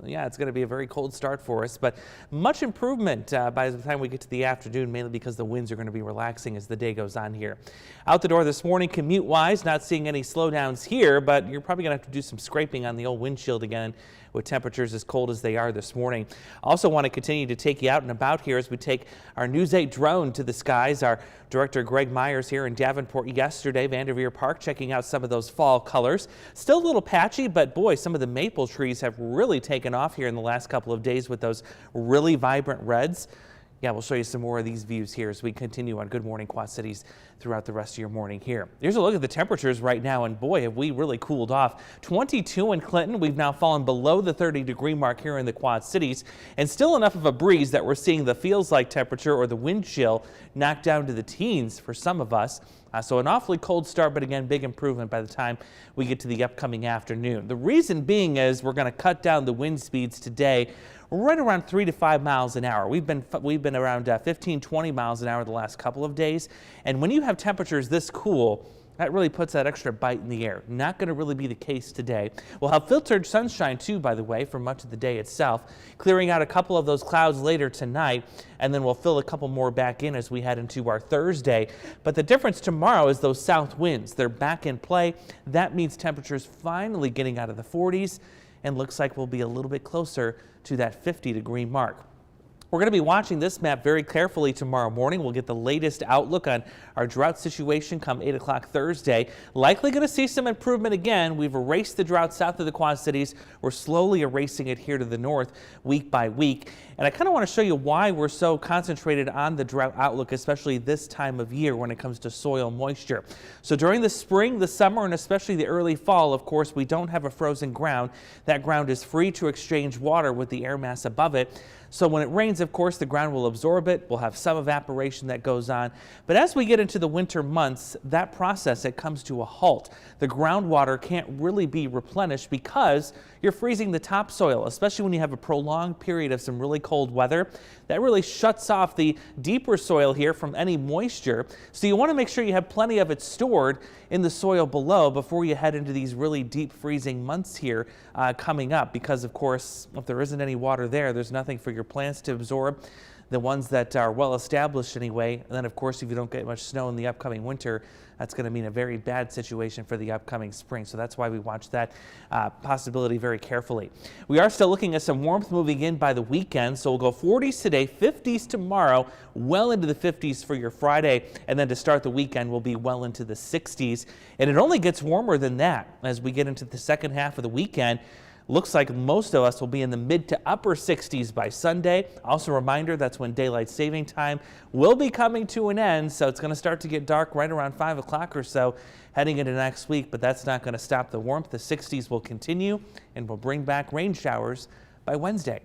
Yeah, it's going to be a very cold start for us, but much improvement by the time we get to the afternoon, mainly because the winds are going to be relaxing as the day goes on here. Out the door this morning, commute-wise, not seeing any slowdowns here, but you're probably going to have to do some scraping on the old windshield again with temperatures as cold as they are this morning. Also want to continue to take you out and about here as we take our News 8 drone to the skies. Our director Greg Myers here in Davenport yesterday, Vanderveer Park, checking out some of those fall colors. Still a little patchy, but boy, some of the maple trees have really taken off here in the last couple of days with those really vibrant reds. Yeah, we'll show you some more of these views here as we continue on Good Morning Quad Cities throughout the rest of your morning here. Here's a look at the temperatures right now, and boy, have we really cooled off. 22 in Clinton. We've now fallen below the 30-degree mark here in the Quad Cities, and still enough of a breeze that we're seeing the feels-like temperature or the wind chill knocked down to the teens for some of us. So an awfully cold start, but again, big improvement by the time we get to the upcoming afternoon. The reason being is we're going to cut down the wind speeds today right around 3 to 5 miles an hour. We've been around 15, 20 miles an hour the last couple of days. And when you have temperatures this cool, that really puts that extra bite in the air. Not going to really be the case today. We'll have filtered sunshine too, by the way, for much of the day itself, clearing out a couple of those clouds later tonight, and then we'll fill a couple more back in as we head into our Thursday. But the difference tomorrow is those south winds. They're back in play. That means temperatures finally getting out of the 40s, and looks like we'll be a little bit closer to that 50-degree mark. We're going to be watching this map very carefully tomorrow morning. We'll get the latest outlook on our drought situation come 8 o'clock Thursday. Likely going to see some improvement again. We've erased the drought south of the Quad Cities. We're slowly erasing it here to the north week by week. And I kind of want to show you why we're so concentrated on the drought outlook, especially this time of year when it comes to soil moisture. So during the spring, the summer, and especially the early fall, of course, we don't have a frozen ground. That ground is free to exchange water with the air mass above it. So when it rains, of course, the ground will absorb it. We'll have some evaporation that goes on. But as we get into the winter months, that process, it comes to a halt. The groundwater can't really be replenished because you're freezing the topsoil, especially when you have a prolonged period of some really cold weather. That really shuts off the deeper soil here from any moisture. So you want to make sure you have plenty of it stored in the soil below before you head into these really deep freezing months here coming up. Because, of course, if there isn't any water there, there's nothing for your plants to absorb, the ones that are well established anyway. And then, of course, if you don't get much snow in the upcoming winter, that's going to mean a very bad situation for the upcoming spring. So that's why we watch that possibility very carefully. We are still looking at some warmth moving in by the weekend. So we'll go 40s today, 50s tomorrow, well into the 50s for your Friday. And then to start the weekend, we'll be well into the 60s. And it only gets warmer than that as we get into the second half of the weekend. Looks like most of us will be in the mid to upper 60s by Sunday. Also a reminder, that's when daylight saving time will be coming to an end. So it's going to start to get dark right around 5 o'clock or so heading into next week. But that's not going to stop the warmth. The 60s will continue and will bring back rain showers by Wednesday.